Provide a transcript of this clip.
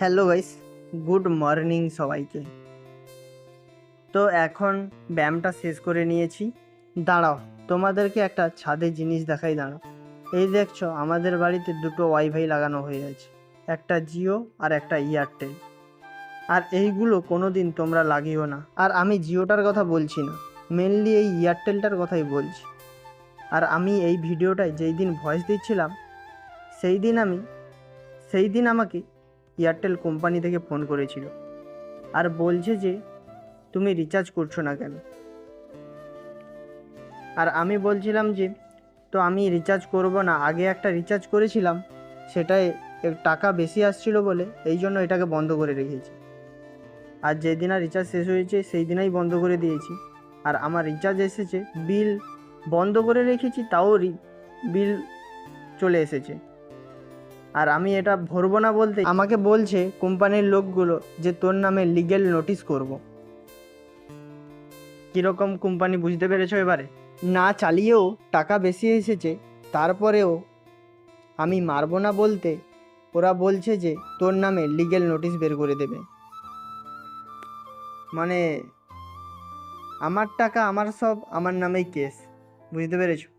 Hello guys, good morning সবাইকে। তো এখন ব্যায়ামটা শেষ করে নিয়েছি। দাঁড়াও, তোমাদেরকে একটা ছাদে জিনিস দেখাই। দাঁড়াও, এই দেখছো আমাদের বাড়িতে দুটো ওয়াইফাই লাগানো হয়ে আছে, একটা জিও আর একটা এয়ারটেল। আর এইগুলো কোনো দিন তোমরা লাগিও না। আর আমি জিওটার কথা বলছি না, মেনলি এই এয়ারটেলটার কথাই বলছি। আর আমি এই ভিডিওটায় যেই দিন ভয়েস দিচ্ছিলাম সেই দিন আমাকে এয়ারটেল কোম্পানি থেকে ফোন করেছিল আর বলছে যে তুমি রিচার্জ করছো না কেন। আর আমি বলছিলাম যে তো আমি রিচার্জ করব না, আগে একটা রিচার্জ করেছিলাম, সেটায় টাকা বেশি আসছিল বলে এই জন্য এটাকে বন্ধ করে রেখেছি। আর যেদিন আর রিচার্জ শেষ হয়েছে সেই দিনই বন্ধ করে দিয়েছি। আর আমার রিচার্জ এসেছে, বিল বন্ধ করে রেখেছি তাও বিল চলে এসেছে। আর আমি এটা ভরবো না বলতে আমাকে বলছে কোম্পানির লোকগুলো যে তোর নামে লিগ্যাল নোটিশ করব। কীরকম কোম্পানি বুঝতে পেরেছো এবারে? না চালিয়েও টাকা বেশি এসেছে, তারপরেও আমি মারবো না বলতে ওরা বলছে যে তোর নামে লিগ্যাল নোটিশ বের করে দেবে। মানে আমার টাকা আমার সব আমার নামেই কেস, বুঝতে পেরেছো?